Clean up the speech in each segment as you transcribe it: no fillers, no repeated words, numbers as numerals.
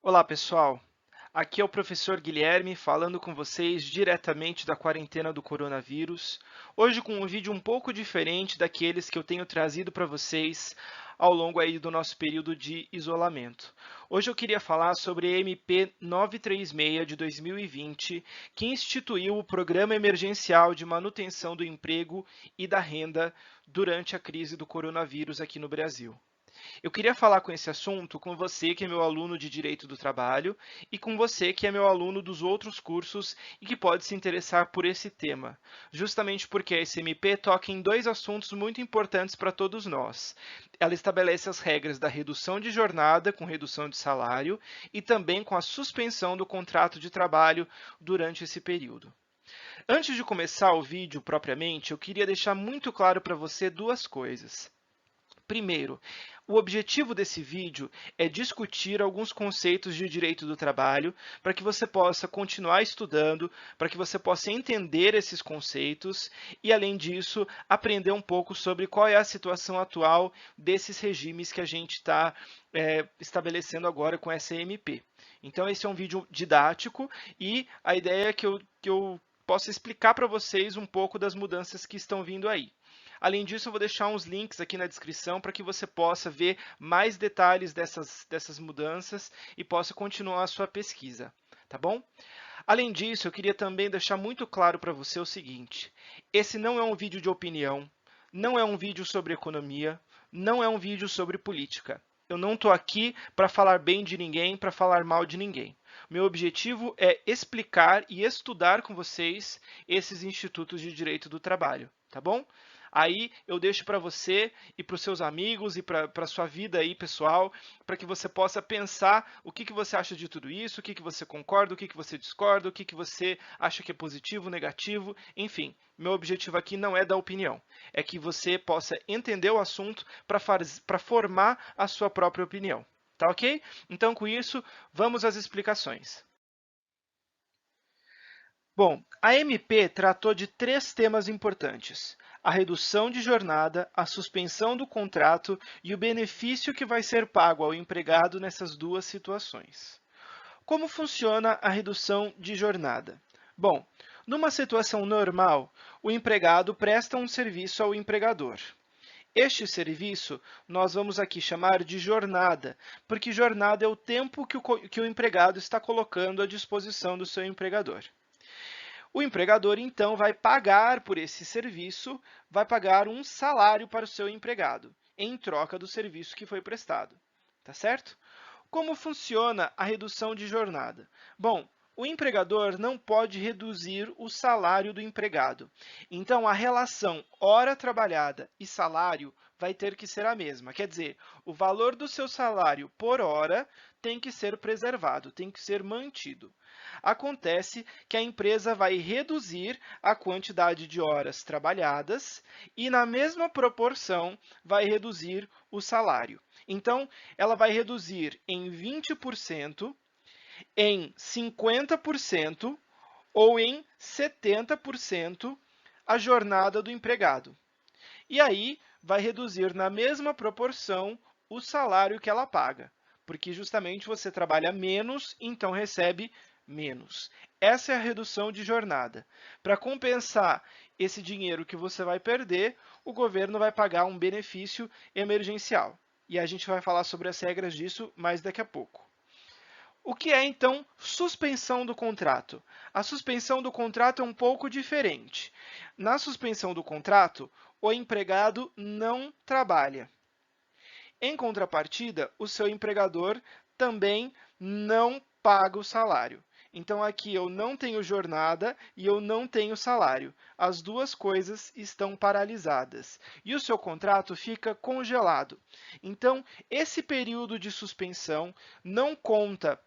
Olá, pessoal. Aqui é o professor Guilherme falando com vocês diretamente da quarentena do coronavírus. Hoje com um vídeo um pouco diferente daqueles que eu tenho trazido para vocês ao longo aí do nosso período de isolamento. Hoje eu queria falar sobre a MP 936 de 2020, que instituiu o Programa Emergencial de Manutenção do Emprego e da Renda durante a crise do coronavírus aqui no Brasil. Eu queria falar com esse assunto com você, que é meu aluno de Direito do Trabalho, e com você, que é meu aluno dos outros cursos e que pode se interessar por esse tema, justamente porque a SMP toca em dois assuntos muito importantes para todos nós. Ela estabelece as regras da redução de jornada com redução de salário e também com a suspensão do contrato de trabalho durante esse período. Antes de começar o vídeo propriamente, eu queria deixar muito claro para você duas coisas. Primeiro, o objetivo desse vídeo é discutir alguns conceitos de direito do trabalho para que você possa continuar estudando, para que você possa entender esses conceitos e, além disso, aprender um pouco sobre qual é a situação atual desses regimes que a gente está estabelecendo agora com essa MP. Então, esse é um vídeo didático e a ideia é que eu possa explicar para vocês um pouco das mudanças que estão vindo aí. Além disso, eu vou deixar uns links aqui na descrição para que você possa ver mais detalhes dessas mudanças e possa continuar a sua pesquisa, tá bom? Além disso, eu queria também deixar muito claro para você o seguinte: esse não é um vídeo de opinião, não é um vídeo sobre economia, não é um vídeo sobre política. Eu não estou aqui para falar bem de ninguém, para falar mal de ninguém. Meu objetivo é explicar e estudar com vocês esses institutos de direito do trabalho, tá bom? Aí eu deixo para você e para os seus amigos e para a sua vida aí pessoal, para que você possa pensar o que você acha de tudo isso, o que você concorda, o que você discorda, o que você acha que é positivo, negativo, enfim. Meu objetivo aqui não é dar opinião, é que você possa entender o assunto para formar a sua própria opinião. Tá ok? Então, com isso, vamos às explicações. Bom, a MP tratou de três temas importantes: a redução de jornada, a suspensão do contrato e o benefício que vai ser pago ao empregado nessas duas situações. Como funciona a redução de jornada? Bom, numa situação normal, o empregado presta um serviço ao empregador. Este serviço nós vamos aqui chamar de jornada, porque jornada é o tempo que o empregado está colocando à disposição do seu empregador. O empregador, então, vai pagar por esse serviço, vai pagar um salário para o seu empregado, em troca do serviço que foi prestado. Tá certo? Como funciona a redução de jornada? Bom, o empregador não pode reduzir o salário do empregado. Então, a relação hora trabalhada e salário vai ter que ser a mesma. Quer dizer, o valor do seu salário por hora tem que ser preservado, tem que ser mantido. Acontece que a empresa vai reduzir a quantidade de horas trabalhadas e, na mesma proporção, vai reduzir o salário. Então, ela vai reduzir em 20%, em 50% ou em 70% a jornada do empregado. E aí, vai reduzir na mesma proporção o salário que ela paga, porque justamente você trabalha menos, então recebe menos. Essa é a redução de jornada. Para compensar esse dinheiro que você vai perder, o governo vai pagar um benefício emergencial. E a gente vai falar sobre as regras disso mais daqui a pouco. O que é, então, suspensão do contrato? A suspensão do contrato é um pouco diferente. Na suspensão do contrato, o empregado não trabalha. Em contrapartida, o seu empregador também não paga o salário. Então, aqui eu não tenho jornada e eu não tenho salário. As duas coisas estão paralisadas e o seu contrato fica congelado. Então, esse período de suspensão não conta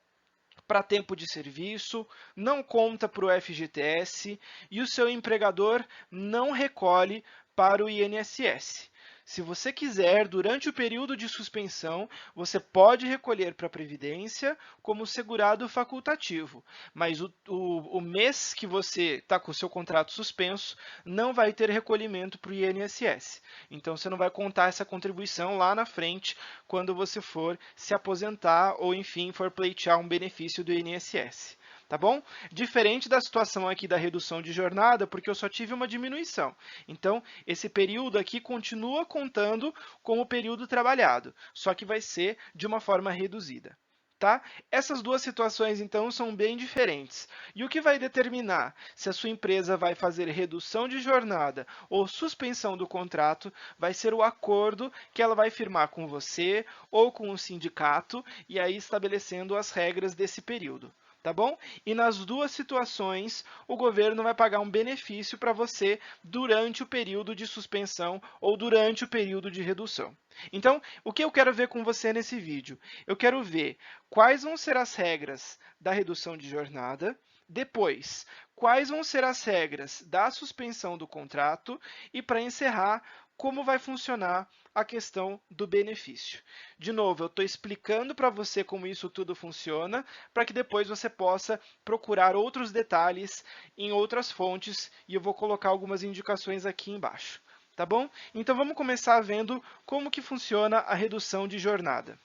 para tempo de serviço, não conta para o FGTS e o seu empregador não recolhe para o INSS. Se você quiser, durante o período de suspensão, você pode recolher para a Previdência como segurado facultativo, mas o mês que você está com o seu contrato suspenso não vai ter recolhimento para o INSS. Então, você não vai contar essa contribuição lá na frente quando você for se aposentar ou, enfim, for pleitear um benefício do INSS. Tá bom? Diferente da situação aqui da redução de jornada, porque eu só tive uma diminuição. Então, esse período aqui continua contando como período trabalhado, só que vai ser de uma forma reduzida. Tá? Essas duas situações, então, são bem diferentes. E o que vai determinar se a sua empresa vai fazer redução de jornada ou suspensão do contrato vai ser o acordo que ela vai firmar com você ou com o sindicato, e aí estabelecendo as regras desse período. Tá bom? E nas duas situações, o governo vai pagar um benefício para você durante o período de suspensão ou durante o período de redução. Então, o que eu quero ver com você nesse vídeo? Eu quero ver quais vão ser as regras da redução de jornada, depois, quais vão ser as regras da suspensão do contrato e, para encerrar, como vai funcionar a questão do benefício. De novo, eu estou explicando para você como isso tudo funciona, para que depois você possa procurar outros detalhes em outras fontes, e eu vou colocar algumas indicações aqui embaixo. Tá bom? Então, vamos começar vendo como que funciona a redução de jornada.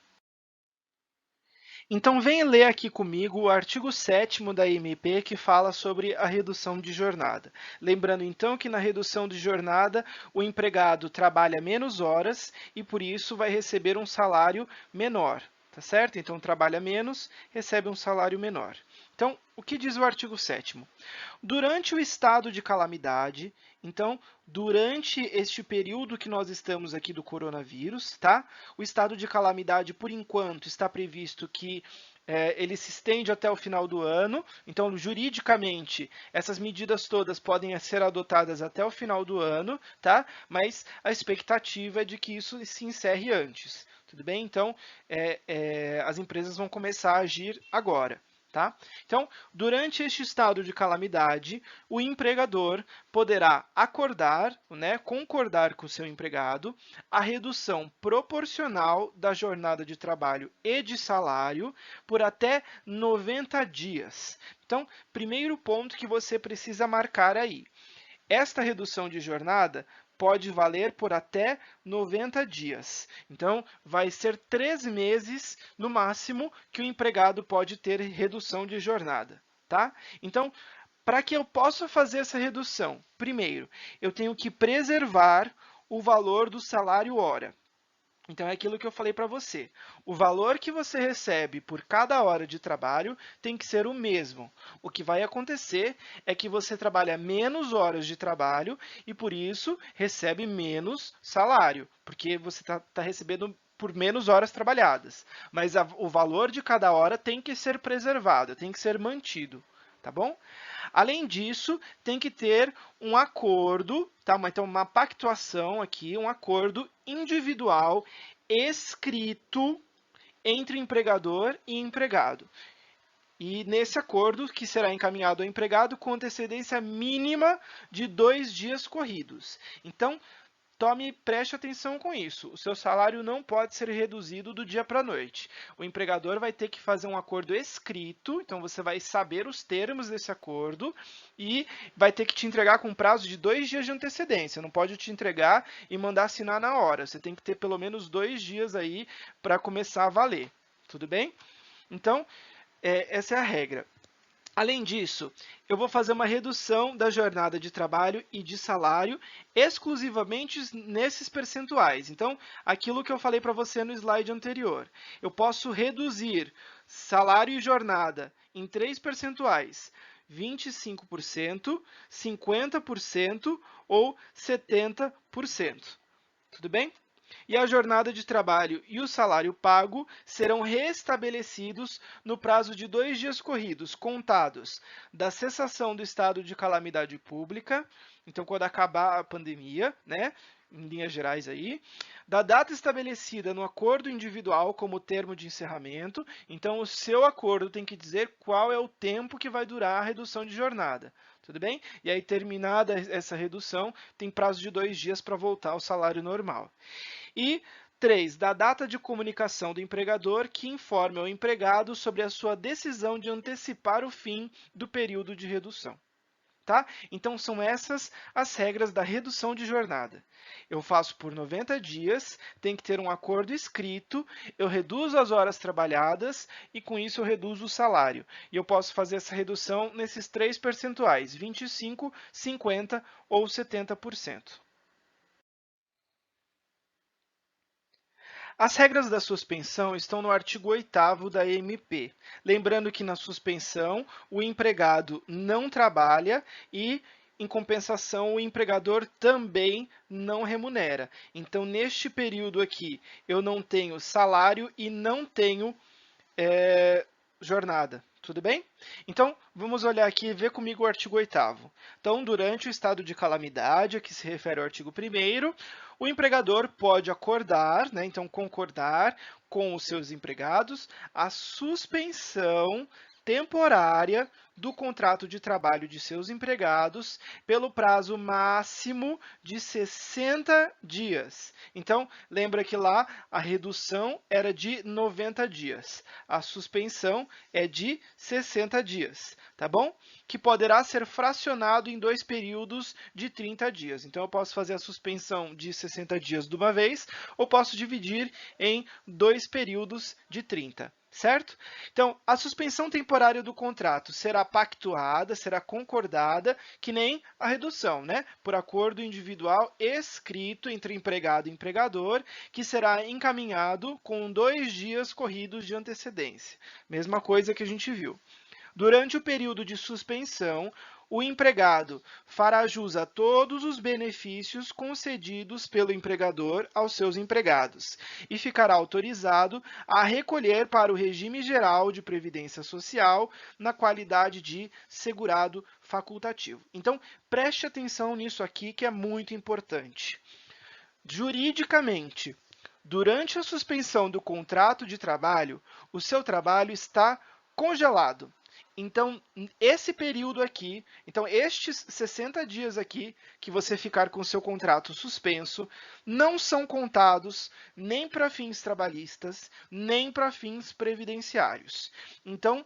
Então, venha ler aqui comigo o artigo 7º da MP, que fala sobre a redução de jornada. Lembrando, então, que na redução de jornada, o empregado trabalha menos horas e, por isso, vai receber um salário menor. Tá certo? Então, trabalha menos, recebe um salário menor. Então, o que diz o artigo 7º? Durante o estado de calamidade, então, durante este período que nós estamos aqui do coronavírus, tá? O estado de calamidade, por enquanto, está previsto que ele se estende até o final do ano. Então, juridicamente, essas medidas todas podem ser adotadas até o final do ano, tá? Mas a expectativa é de que isso se encerre antes. Tudo bem? Então, as empresas vão começar a agir agora. Tá? Então, durante este estado de calamidade, o empregador poderá acordar, né, concordar com o seu empregado, a redução proporcional da jornada de trabalho e de salário por até 90 dias. Então, primeiro ponto que você precisa marcar aí. Esta redução de jornada pode valer por até 90 dias. Então, vai ser 3 meses, no máximo, que o empregado pode ter redução de jornada. Tá? Então, para que eu possa fazer essa redução, primeiro, eu tenho que preservar o valor do salário hora. Então, é aquilo que eu falei para você. O valor que você recebe por cada hora de trabalho tem que ser o mesmo. O que vai acontecer é que você trabalha menos horas de trabalho e, por isso, recebe menos salário, porque você está recebendo por menos horas trabalhadas. Mas o valor de cada hora tem que ser preservado, tem que ser mantido. Tá bom? Além disso, tem que ter um acordo, tá? Então, uma pactuação aqui, um acordo individual escrito entre empregador e empregado. E nesse acordo, que será encaminhado ao empregado com antecedência mínima de 2 dias corridos. Então, preste atenção com isso. O seu salário não pode ser reduzido do dia para a noite. O empregador vai ter que fazer um acordo escrito, então você vai saber os termos desse acordo e vai ter que te entregar com prazo de 2 dias de antecedência. Não pode te entregar e mandar assinar na hora. Você tem que ter pelo menos 2 dias aí para começar a valer. Tudo bem? Então, essa é a regra. Além disso, eu vou fazer uma redução da jornada de trabalho e de salário exclusivamente nesses percentuais. Então, aquilo que eu falei para você no slide anterior. Eu posso reduzir salário e jornada em 3 percentuais. 25%, 50% ou 70%. Tudo bem? E a jornada de trabalho e o salário pago serão restabelecidos no prazo de 2 dias corridos, contados da cessação do estado de calamidade pública, então quando acabar a pandemia, né? em linhas gerais aí, da data estabelecida no acordo individual como termo de encerramento. Então, o seu acordo tem que dizer qual é o tempo que vai durar a redução de jornada. Tudo bem? E aí, terminada essa redução, tem prazo de 2 dias para voltar ao salário normal. E 3, da data de comunicação do empregador que informe ao empregado sobre a sua decisão de antecipar o fim do período de redução. Tá? Então, são essas as regras da redução de jornada. Eu faço por 90 dias, tem que ter um acordo escrito, eu reduzo as horas trabalhadas e, com isso, eu reduzo o salário. E eu posso fazer essa redução nesses 3 percentuais, 25%, 50% ou 70%. As regras da suspensão estão no artigo 8º da MP. Lembrando que na suspensão, o empregado não trabalha e, em compensação, o empregador também não remunera. Então, neste período aqui, eu não tenho salário e não tenho jornada. Tudo bem? Então, vamos olhar aqui e ver comigo o artigo 8º. Então, durante o estado de calamidade, a que se refere ao artigo 1º, o empregador pode acordar, né, então concordar com os seus empregados a suspensão temporária do contrato de trabalho de seus empregados pelo prazo máximo de 60 dias. Então, lembra que lá a redução era de 90 dias. A suspensão é de 60 dias, tá bom? Que poderá ser fracionado em 2 períodos de 30 dias. Então, eu posso fazer a suspensão de 60 dias de uma vez, ou posso dividir em 2 períodos de 30. Certo? Então, a suspensão temporária do contrato será pactuada, será concordada, que nem a redução, né? Por acordo individual escrito entre empregado e empregador, que será encaminhado com 2 dias corridos de antecedência. Mesma coisa que a gente viu. Durante o período de suspensão, o empregado fará jus a todos os benefícios concedidos pelo empregador aos seus empregados e ficará autorizado a recolher para o regime geral de previdência social na qualidade de segurado facultativo. Então, preste atenção nisso aqui que é muito importante. Juridicamente, durante a suspensão do contrato de trabalho, o seu trabalho está congelado. Então, esse período aqui, então estes 60 dias aqui que você ficar com o seu contrato suspenso, não são contados nem para fins trabalhistas, nem para fins previdenciários. Então,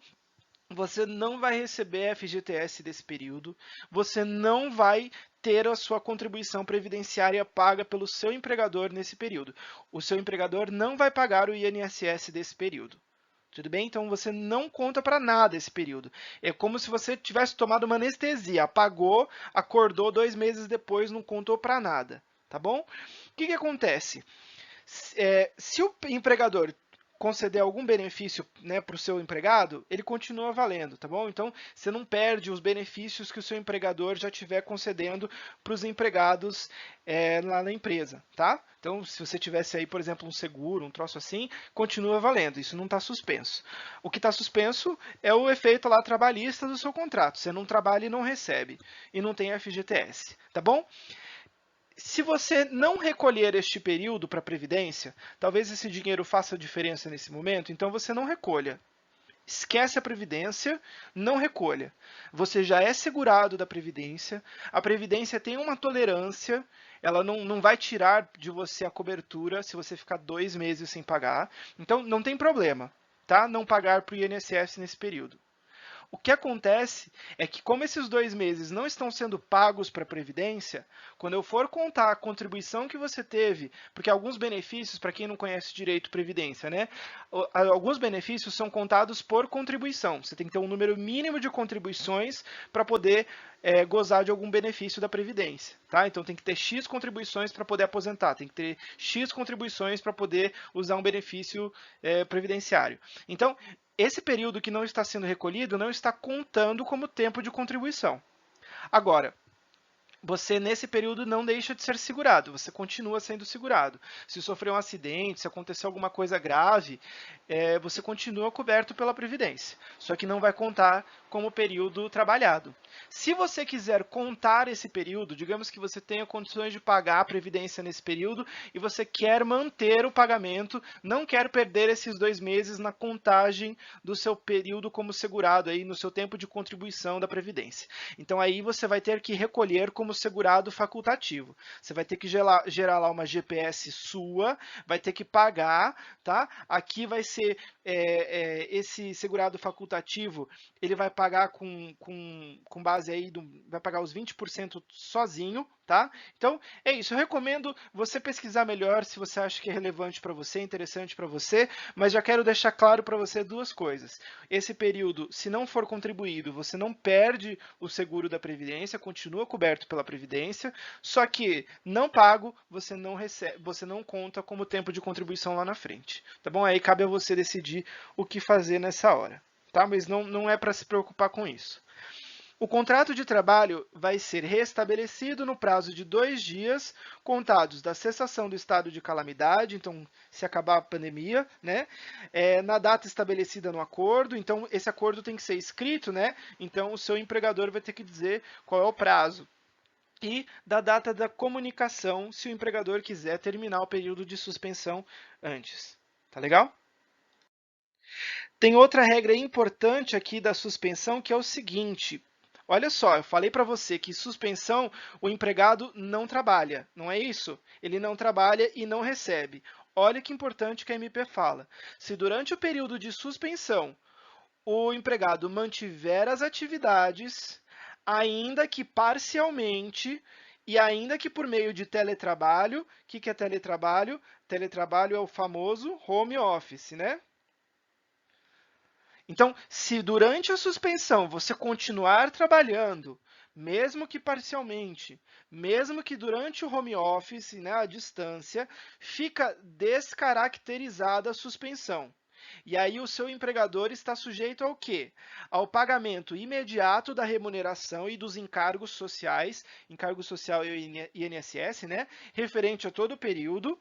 você não vai receber FGTS desse período, você não vai ter a sua contribuição previdenciária paga pelo seu empregador nesse período. O seu empregador não vai pagar o INSS desse período. Tudo bem? Então, você não conta para nada esse período. É como se você tivesse tomado uma anestesia, apagou, acordou 2 meses depois, não contou para nada. Tá bom? O que acontece? Se o empregador conceder algum benefício, né, para o seu empregado, ele continua valendo, tá bom? Então, você não perde os benefícios que o seu empregador já estiver concedendo para os empregados lá na empresa, tá? Então, se você tivesse aí, por exemplo, um seguro, um troço assim, continua valendo, isso não está suspenso. O que está suspenso é o efeito lá trabalhista do seu contrato. Você não trabalha e não recebe, e não tem FGTS, tá bom? Se você não recolher este período para a Previdência, talvez esse dinheiro faça diferença nesse momento, então você não recolha. Esquece a Previdência, não recolha. Você já é segurado da Previdência, a Previdência tem uma tolerância, ela não vai tirar de você a cobertura se você ficar 2 meses sem pagar, então não tem problema, tá? Não pagar para o INSS nesse período. O que acontece é que, como esses 2 meses não estão sendo pagos para a Previdência, quando eu for contar a contribuição que você teve, porque alguns benefícios, para quem não conhece direito Previdência, né? Alguns benefícios são contados por contribuição. Você tem que ter um número mínimo de contribuições para poder gozar de algum benefício da Previdência. Tá? Então, tem que ter X contribuições para poder aposentar, tem que ter X contribuições para poder usar um benefício previdenciário. Então, esse período que não está sendo recolhido não está contando como tempo de contribuição. Agora, você, nesse período, não deixa de ser segurado, você continua sendo segurado. Se sofrer um acidente, se acontecer alguma coisa grave, você continua coberto pela Previdência, só que não vai contar como período trabalhado. Se você quiser contar esse período, digamos que você tenha condições de pagar a Previdência nesse período e você quer manter o pagamento, não quer perder esses 2 meses na contagem do seu período como segurado, aí, no seu tempo de contribuição da Previdência. Então, aí você vai ter que recolher como segurado facultativo. Você vai ter que gerar lá uma GPS sua, vai ter que pagar, tá? Aqui vai ser esse segurado facultativo, ele vai pagar com base aí, vai pagar os 20% sozinho, tá? Então, é isso. Eu recomendo você pesquisar melhor se você acha que é relevante para você, interessante para você, mas já quero deixar claro para você 2 coisas. Esse período, se não for contribuído, você não perde o seguro da Previdência, continua coberto pela Previdência, só que não pago, você não recebe, você não conta como tempo de contribuição lá na frente, tá bom? Aí cabe a você decidir o que fazer nessa hora, tá? Mas não é para se preocupar com isso. O contrato de trabalho vai ser restabelecido no prazo de 2 dias, contados da cessação do estado de calamidade, então, se acabar a pandemia, né? Na data estabelecida no acordo, então, esse acordo tem que ser escrito, né? Então, o seu empregador vai ter que dizer qual é o prazo. E da data da comunicação, se o empregador quiser terminar o período de suspensão antes. Tá legal? Tem outra regra importante aqui da suspensão, que é o seguinte. Olha só, eu falei para você que suspensão, o empregado não trabalha, não é isso? Ele não trabalha e não recebe. Olha que importante que a MP fala. Se durante o período de suspensão o empregado mantiver as atividades, ainda que parcialmente e ainda que por meio de teletrabalho, o que é teletrabalho? Teletrabalho é o famoso home office, né? Então, se durante a suspensão você continuar trabalhando, mesmo que parcialmente, mesmo que durante o home office, né, à distância, fica descaracterizada a suspensão. E aí o seu empregador está sujeito ao quê? Ao pagamento imediato da remuneração e dos encargos sociais, encargo social e INSS, né, referente a todo o período,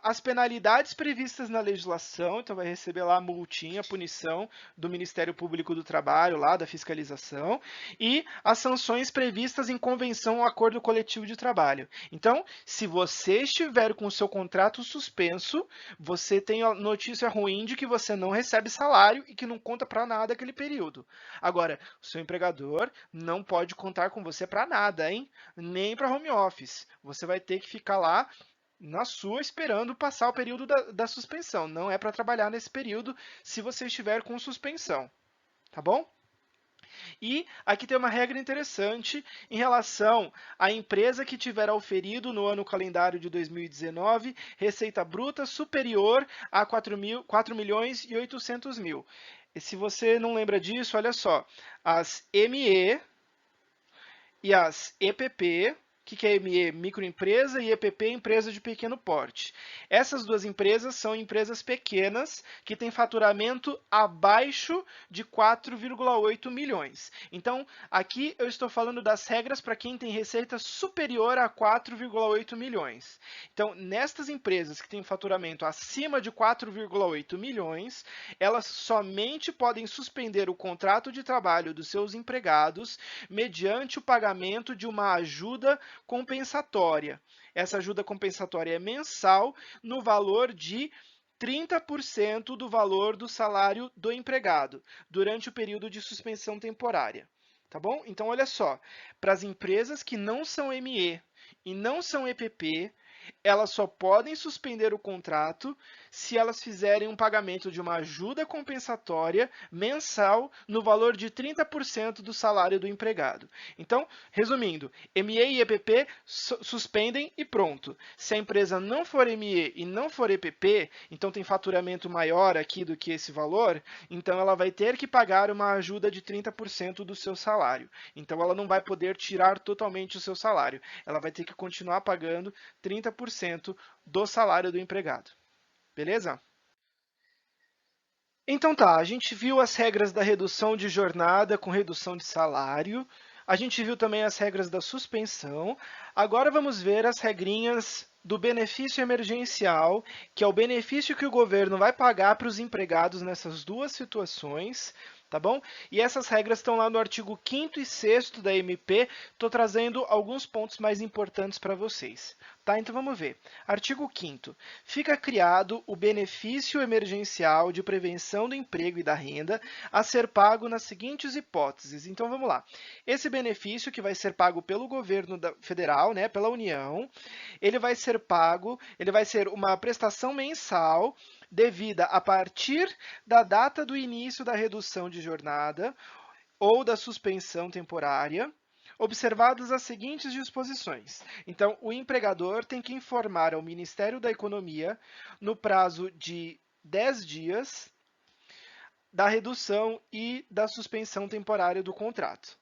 as penalidades previstas na legislação, então vai receber lá a multinha, a punição do Ministério Público do Trabalho, lá da fiscalização, e as sanções previstas em convenção ou acordo coletivo de trabalho. Então, se você estiver com o seu contrato suspenso, você tem a notícia ruim de que você não recebe salário e que não conta para nada aquele período. Agora, o seu empregador não pode contar com você para nada, hein? Nem para home office. Você vai ter que ficar lá na sua, esperando passar o período da suspensão. Não é para trabalhar nesse período se você estiver com suspensão, tá bom? E aqui tem uma regra interessante em relação à empresa que tiver auferido no ano calendário de 2019 receita bruta superior a 4 milhões e 800 mil. E se você não lembra disso, olha só, as ME e as EPP, o que é ME? Microempresa, e EPP, empresa de pequeno porte. Essas 2 empresas são empresas pequenas que têm faturamento abaixo de 4,8 milhões. Então, aqui eu estou falando das regras para quem tem receita superior a 4,8 milhões. Então, nestas empresas que têm faturamento acima de 4,8 milhões, elas somente podem suspender o contrato de trabalho dos seus empregados mediante o pagamento de uma ajuda compensatória. Essa ajuda compensatória é mensal no valor de 30% do valor do salário do empregado durante o período de suspensão temporária. Tá bom? Então, olha só, para as empresas que não são ME e não são EPP, elas só podem suspender o contrato se elas fizerem um pagamento de uma ajuda compensatória mensal no valor de 30% do salário do empregado. Então, resumindo, ME e EPP suspendem e pronto. Se a empresa não for ME e não for EPP, então tem faturamento maior aqui do que esse valor, então ela vai ter que pagar uma ajuda de 30% do seu salário. Então ela não vai poder tirar totalmente o seu salário. Ela vai ter que continuar pagando 30% do salário do empregado. Beleza? Então tá, a gente viu as regras da redução de jornada com redução de salário. A gente viu também as regras da suspensão. Agora vamos ver as regrinhas do benefício emergencial, que é o benefício que o governo vai pagar para os empregados nessas duas situações, tá bom? E essas regras estão lá no artigo 5º e 6º da MP. Estou trazendo alguns pontos mais importantes para vocês. Tá? Então vamos ver. Artigo 5º. Fica criado o benefício emergencial de prevenção do emprego e da renda a ser pago nas seguintes hipóteses. Então vamos lá. Esse benefício que vai ser pago pelo governo federal, né, pela União, ele vai ser uma prestação mensal devida a partir da data do início da redução de jornada ou da suspensão temporária, observadas as seguintes disposições. Então, o empregador tem que informar ao Ministério da Economia, no prazo de 10 dias, da redução e da suspensão temporária do contrato.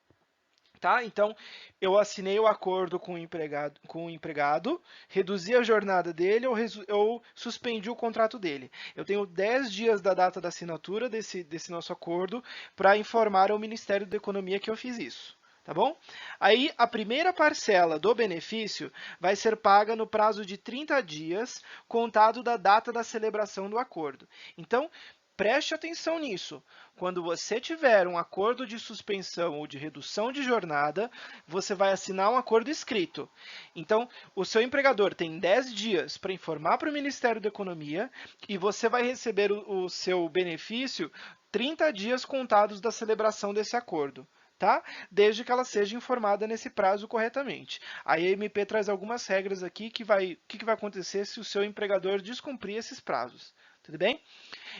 Tá? Então, eu assinei o acordo com o empregado, reduzi a jornada dele ou suspendi o contrato dele. Eu tenho 10 dias da data da assinatura desse nosso acordo para informar ao Ministério da Economia que eu fiz isso. Tá bom? Aí, a primeira parcela do benefício vai ser paga no prazo de 30 dias, contado da data da celebração do acordo. Então, preste atenção nisso. Quando você tiver um acordo de suspensão ou de redução de jornada, você vai assinar um acordo escrito. Então, o seu empregador tem 10 dias para informar para o Ministério da Economia e você vai receber o seu benefício 30 dias contados da celebração desse acordo. Tá? Desde que ela seja informada nesse prazo corretamente. A MP traz algumas regras aqui o que vai acontecer se o seu empregador descumprir esses prazos. Tudo bem?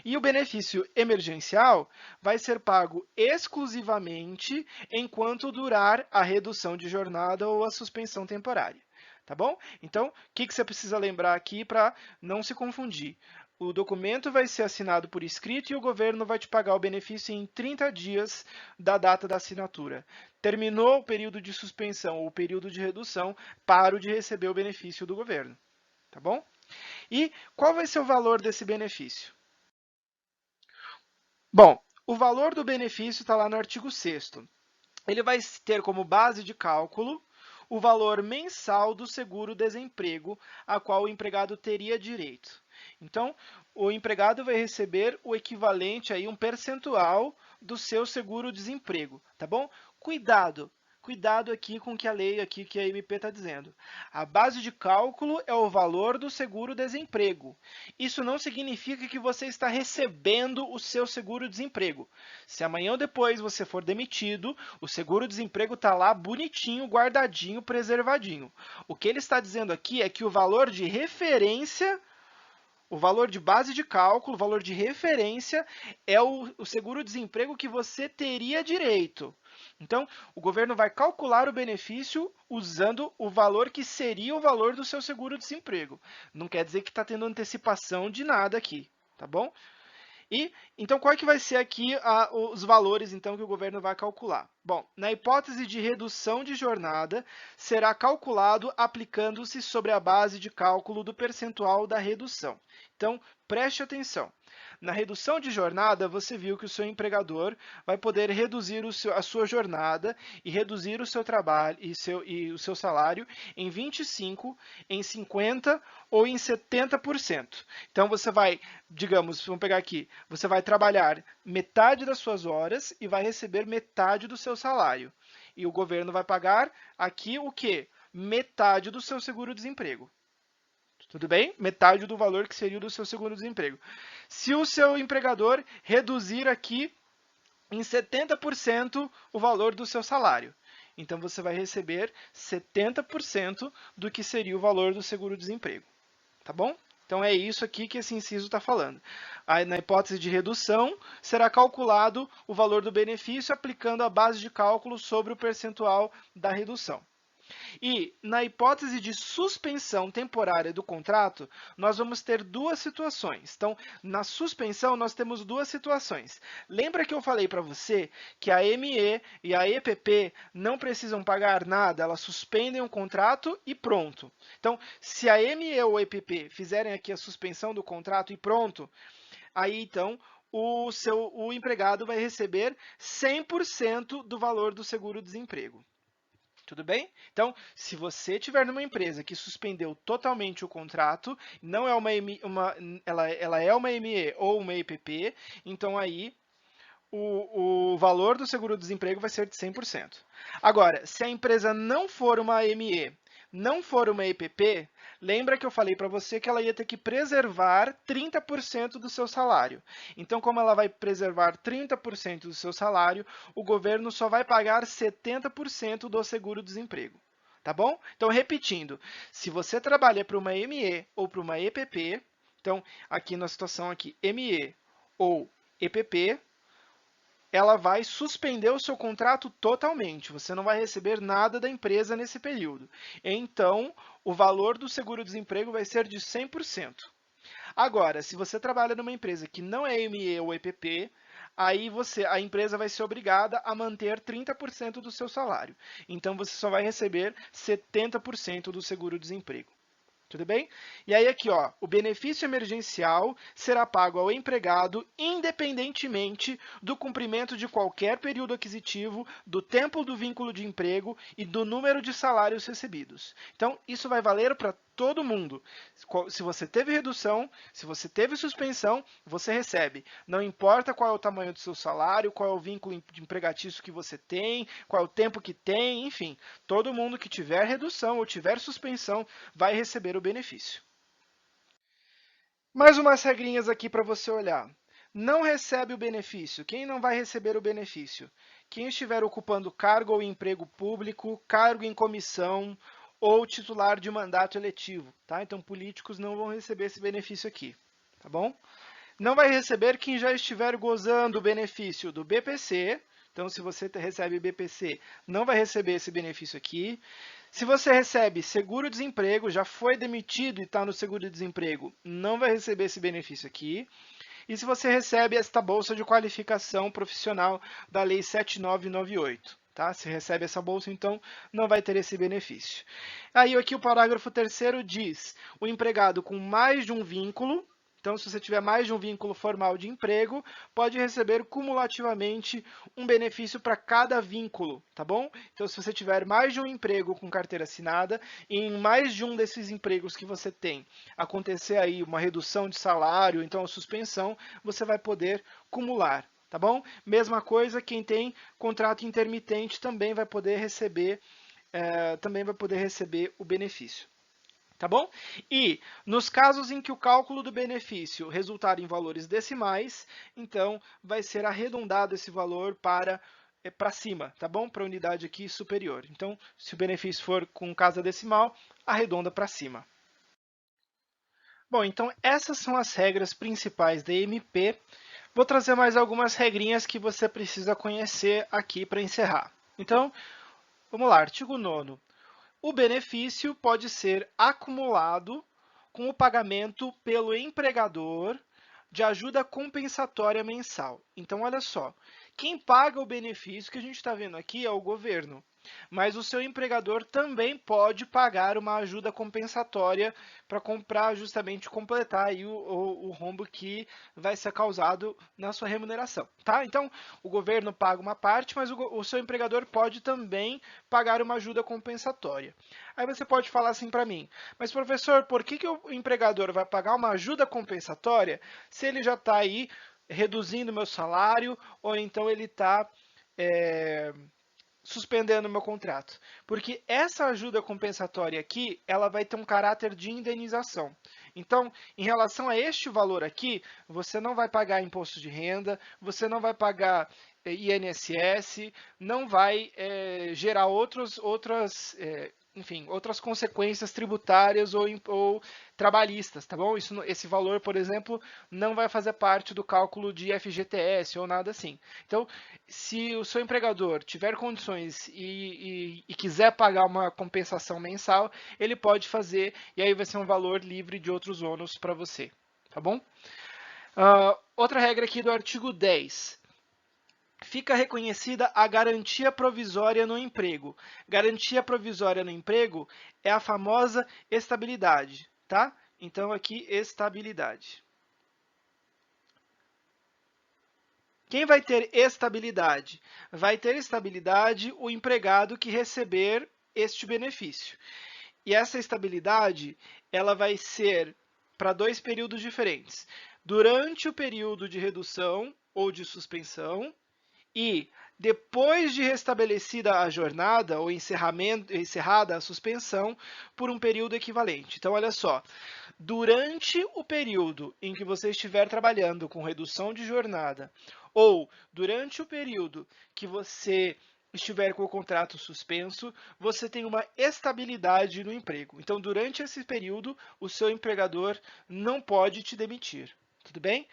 E o benefício emergencial vai ser pago exclusivamente enquanto durar a redução de jornada ou a suspensão temporária. Tá bom? Então, o que você precisa lembrar aqui para não se confundir? O documento vai ser assinado por escrito e o governo vai te pagar o benefício em 30 dias da data da assinatura. Terminou o período de suspensão ou o período de redução, paro de receber o benefício do governo. Tá bom? E qual vai ser o valor desse benefício? Bom, o valor do benefício está lá no artigo 6º. Ele vai ter como base de cálculo o valor mensal do seguro-desemprego a qual o empregado teria direito. Então, o empregado vai receber o equivalente a um percentual do seu seguro-desemprego, tá bom? Cuidado! Cuidado aqui com o que a lei, aqui que a MP está dizendo. A base de cálculo é o valor do seguro-desemprego. Isso não significa que você está recebendo o seu seguro-desemprego. Se amanhã ou depois você for demitido, o seguro-desemprego está lá bonitinho, guardadinho, preservadinho. O que ele está dizendo aqui é que o valor de referência, o valor de base de cálculo, o valor de referência é o seguro-desemprego que você teria direito. Então, o governo vai calcular o benefício usando o valor que seria o valor do seu seguro-desemprego. Não quer dizer que está tendo antecipação de nada aqui, tá bom? E, então, qual é que vai ser aqui os valores então, que o governo vai calcular? Bom, na hipótese de redução de jornada, será calculado aplicando-se sobre a base de cálculo do percentual da redução. Então, preste atenção. Na redução de jornada, você viu que o seu empregador vai poder reduzir a sua jornada e reduzir o seu trabalho e o seu salário em 25%, em 50% ou em 70%. Então, você vai, digamos, vamos pegar aqui, você vai trabalhar metade das suas horas e vai receber metade do seu salário. E o governo vai pagar aqui o quê? Metade do seu seguro-desemprego. Tudo bem? Metade do valor que seria o do seu seguro-desemprego. Se o seu empregador reduzir aqui em 70% o valor do seu salário, então você vai receber 70% do que seria o valor do seguro-desemprego. Tá bom? Então é isso aqui que esse inciso está falando. Aí, na hipótese de redução, será calculado o valor do benefício aplicando a base de cálculo sobre o percentual da redução. E, na hipótese de suspensão temporária do contrato, nós vamos ter duas situações. Então, na suspensão, nós temos duas situações. Lembra que eu falei para você que a ME e a EPP não precisam pagar nada, elas suspendem o contrato e pronto. Então, se a ME ou a EPP fizerem aqui a suspensão do contrato e pronto, aí, então, o empregado vai receber 100% do valor do seguro-desemprego. Tudo bem? Então, se você estiver numa empresa que suspendeu totalmente o contrato, não é ela é uma ME ou uma EPP, então aí o valor do seguro-desemprego vai ser de 100%. Agora, se a empresa não for uma ME, não for uma EPP, lembra que eu falei para você que ela ia ter que preservar 30% do seu salário. Então, como ela vai preservar 30% do seu salário, o governo só vai pagar 70% do seguro-desemprego. Tá bom? Então, repetindo, se você trabalha para uma ME ou para uma EPP, então, aqui na situação aqui, ME ou EPP, ela vai suspender o seu contrato totalmente. Você não vai receber nada da empresa nesse período. Então, o valor do seguro-desemprego vai ser de 100%. Agora, se você trabalha numa empresa que não é ME ou EPP, aí a empresa vai ser obrigada a manter 30% do seu salário. Então, você só vai receber 70% do seguro-desemprego. Tudo bem? E aí aqui, ó, o benefício emergencial será pago ao empregado independentemente do cumprimento de qualquer período aquisitivo, do tempo do vínculo de emprego e do número de salários recebidos. Então, isso vai valer para todo mundo. Se você teve redução, se você teve suspensão, você recebe. Não importa qual é o tamanho do seu salário, qual é o vínculo empregatício que você tem, qual é o tempo que tem, enfim. Todo mundo que tiver redução ou tiver suspensão vai receber o benefício. Mais umas regrinhas aqui para você olhar. Não recebe o benefício. Quem não vai receber o benefício? Quem estiver ocupando cargo ou emprego público, cargo em comissão ou titular de mandato eletivo, tá? Então, políticos não vão receber esse benefício aqui, tá bom? Não vai receber quem já estiver gozando o benefício do BPC. Então, se você recebe BPC, não vai receber esse benefício aqui. Se você recebe seguro-desemprego, já foi demitido e está no seguro-desemprego, não vai receber esse benefício aqui. E se você recebe esta bolsa de qualificação profissional da Lei 7998, tá? Se recebe essa bolsa, então não vai ter esse benefício. Aí aqui o parágrafo 3º diz: o empregado com mais de um vínculo, então se você tiver mais de um vínculo formal de emprego, pode receber cumulativamente um benefício para cada vínculo, tá bom? Então se você tiver mais de um emprego com carteira assinada, e em mais de um desses empregos que você tem acontecer aí uma redução de salário, então a suspensão, você vai poder cumular, tá bom? Mesma coisa, quem tem contrato intermitente também vai poder receber o benefício. Tá bom? E nos casos em que o cálculo do benefício resultar em valores decimais, então vai ser arredondado esse valor para cima, tá bom? Para a unidade aqui superior. Então, se o benefício for com casa decimal, arredonda para cima. Bom, então essas são as regras principais da MP. Vou trazer mais algumas regrinhas que você precisa conhecer aqui para encerrar. Então, vamos lá, artigo 9º. O benefício pode ser acumulado com o pagamento pelo empregador de ajuda compensatória mensal. Então, olha só, quem paga o benefício que a gente está vendo aqui é o governo, mas o seu empregador também pode pagar uma ajuda compensatória para comprar, justamente completar aí o rombo que vai ser causado na sua remuneração, tá? Então, o governo paga uma parte, mas o seu empregador pode também pagar uma ajuda compensatória. Aí você pode falar assim para mim, mas professor, por que o empregador vai pagar uma ajuda compensatória se ele já está aí reduzindo meu salário ou então ele está suspendendo o meu contrato? Porque essa ajuda compensatória aqui, ela vai ter um caráter de indenização. Então, em relação a este valor aqui, você não vai pagar imposto de renda, você não vai pagar INSS, não vai gerar outras consequências tributárias ou trabalhistas, tá bom? Esse valor, por exemplo, não vai fazer parte do cálculo de FGTS ou nada assim. Então, se o seu empregador tiver condições e quiser pagar uma compensação mensal, ele pode fazer e aí vai ser um valor livre de outros ônus para você, tá bom? Outra regra aqui do artigo 10. Fica reconhecida a garantia provisória no emprego. Garantia provisória no emprego é a famosa estabilidade, tá? Então, aqui, estabilidade. Quem vai ter estabilidade? Vai ter estabilidade o empregado que receber este benefício. E essa estabilidade, ela vai ser para dois períodos diferentes. Durante o período de redução ou de suspensão e depois de restabelecida a jornada ou encerrada a suspensão por um período equivalente. Então, olha só, durante o período em que você estiver trabalhando com redução de jornada ou durante o período que você estiver com o contrato suspenso, você tem uma estabilidade no emprego. Então, durante esse período, o seu empregador não pode te demitir. Tudo bem?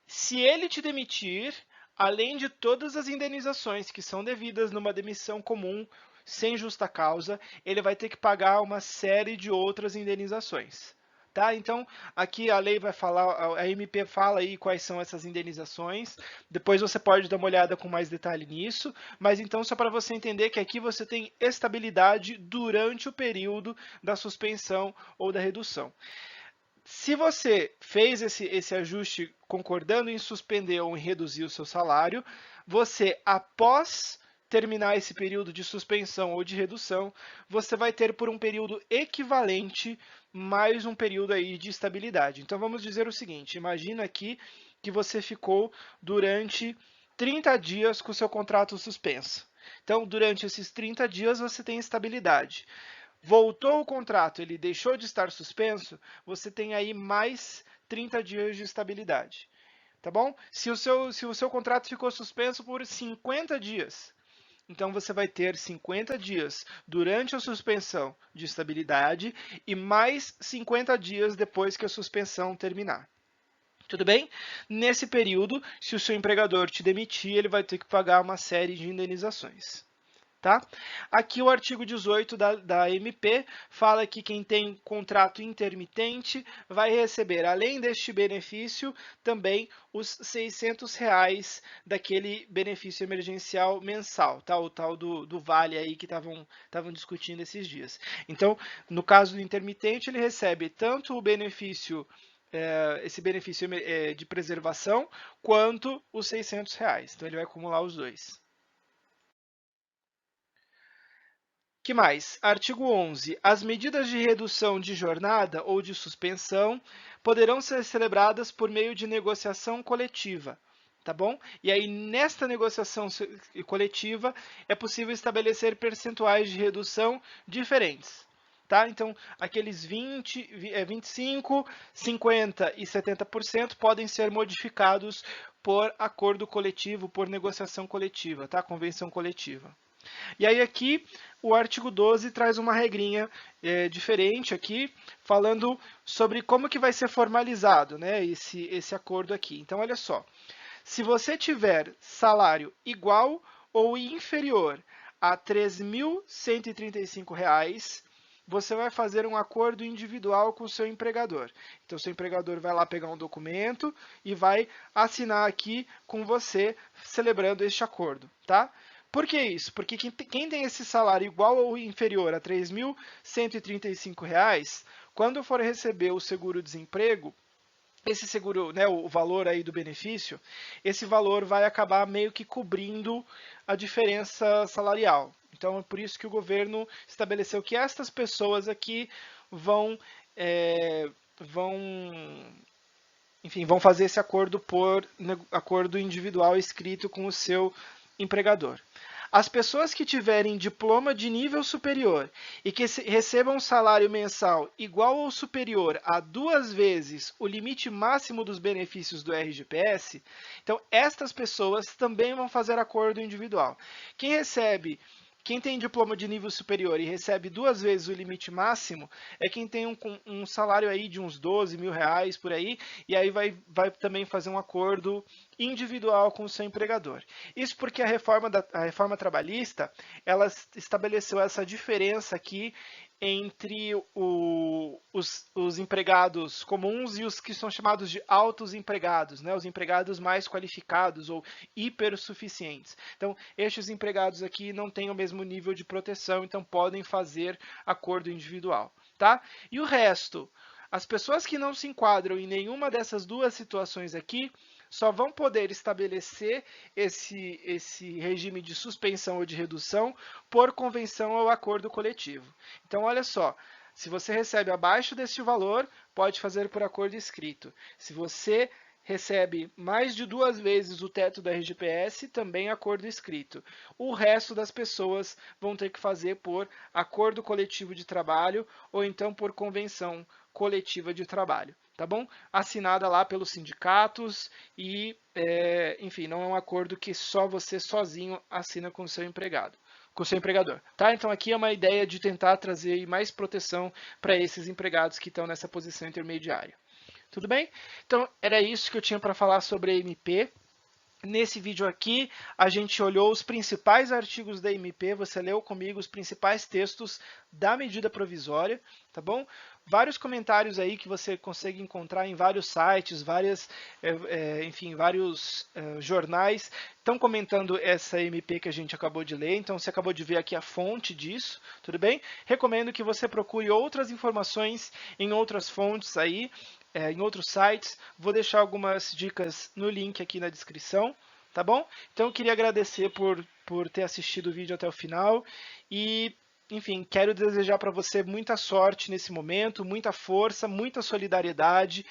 Se ele te demitir, além de todas as indenizações que são devidas numa demissão comum, sem justa causa, ele vai ter que pagar uma série de outras indenizações. Tá? Então, aqui a lei vai falar, a MP fala aí quais são essas indenizações. Depois você pode dar uma olhada com mais detalhe nisso. Mas então, só para você entender que aqui você tem estabilidade durante o período da suspensão ou da redução. Se você fez esse ajuste concordando em suspender ou em reduzir o seu salário, você, após terminar esse período de suspensão ou de redução, você vai ter por um período equivalente mais um período aí de estabilidade. Então vamos dizer o seguinte, imagina aqui que você ficou durante 30 dias com o seu contrato suspenso. Então, durante esses 30 dias você tem estabilidade. Voltou o contrato, ele deixou de estar suspenso, você tem aí mais 30 dias de estabilidade. Tá bom? Se o seu contrato ficou suspenso por 50 dias, então você vai ter 50 dias durante a suspensão de estabilidade e mais 50 dias depois que a suspensão terminar. Tudo bem? Nesse período, se o seu empregador te demitir, ele vai ter que pagar uma série de indenizações. Tá? Aqui o artigo 18 da MP fala que quem tem contrato intermitente vai receber, além deste benefício, também os R$ 600 daquele benefício emergencial mensal, tá? O tal do vale aí que estavam discutindo esses dias. Então, no caso do intermitente, ele recebe tanto o benefício esse benefício de preservação, quanto os R$ 600. Então, ele vai acumular os dois. Que mais? Artigo 11. As medidas de redução de jornada ou de suspensão poderão ser celebradas por meio de negociação coletiva, tá bom? E aí, nesta negociação coletiva, é possível estabelecer percentuais de redução diferentes. Tá? Então, aqueles 25, 50 e 70% podem ser modificados por acordo coletivo, por negociação coletiva, tá? Convenção coletiva. E aí aqui o artigo 12 traz uma regrinha diferente aqui, falando sobre como que vai ser formalizado, né, esse acordo aqui. Então, olha só, se você tiver salário igual ou inferior a R$ 3.135, você vai fazer um acordo individual com o seu empregador. Então, seu empregador vai lá pegar um documento e vai assinar aqui com você, celebrando este acordo, tá? Por que isso? Porque quem tem esse salário igual ou inferior a R$ 3.135, quando for receber o seguro-desemprego, esse seguro, né, o valor aí do benefício, esse valor vai acabar meio que cobrindo a diferença salarial. Então, é por isso que o governo estabeleceu que estas pessoas aqui vão, enfim, vão fazer esse acordo por acordo individual escrito com o seu empregador. As pessoas que tiverem diploma de nível superior e que recebam um salário mensal igual ou superior a 2 vezes o limite máximo dos benefícios do RGPS, então estas pessoas também vão fazer acordo individual. Quem tem diploma de nível superior e recebe 2 vezes o limite máximo é quem tem um salário aí de uns R$ 12.000 por aí, e aí vai também fazer um acordo individual com o seu empregador. Isso porque a reforma trabalhista, ela estabeleceu essa diferença aqui entre os empregados comuns e os que são chamados de altos empregados, né? Os empregados mais qualificados ou hipersuficientes. Então, estes empregados aqui não têm o mesmo nível de proteção, então podem fazer acordo individual, tá? E o resto, as pessoas que não se enquadram em nenhuma dessas duas situações aqui, só vão poder estabelecer esse regime de suspensão ou de redução por convenção ou acordo coletivo. Então, olha só, se você recebe abaixo deste valor, pode fazer por acordo escrito. Se você recebe mais de 2 vezes o teto da RGPS, também acordo escrito. O resto das pessoas vão ter que fazer por acordo coletivo de trabalho ou então por convenção coletiva de trabalho, tá bom? Assinada lá pelos sindicatos e, enfim, não é um acordo que só você sozinho assina com o seu empregado, com o seu empregador, tá? Então aqui é uma ideia de tentar trazer mais proteção para esses empregados que estão nessa posição intermediária. Tudo bem? Então, era isso que eu tinha para falar sobre a MP. Nesse vídeo aqui, a gente olhou os principais artigos da MP, você leu comigo os principais textos da medida provisória, tá bom? Vários comentários aí que você consegue encontrar em vários sites, enfim, vários jornais estão comentando essa MP que a gente acabou de ler, então você acabou de ver aqui a fonte disso, tudo bem? Recomendo que você procure outras informações em outras fontes aí, em outros sites. Vou deixar algumas dicas no link aqui na descrição, tá bom? Então eu queria agradecer por ter assistido o vídeo até o final e, enfim, quero desejar para você muita sorte nesse momento, muita força, muita solidariedade.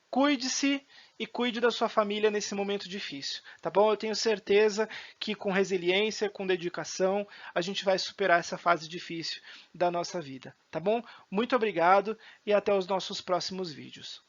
Cuide-se e cuide da sua família nesse momento difícil, tá bom? Eu tenho certeza que com resiliência, com dedicação, a gente vai superar essa fase difícil da nossa vida, tá bom? Muito obrigado e até os nossos próximos vídeos.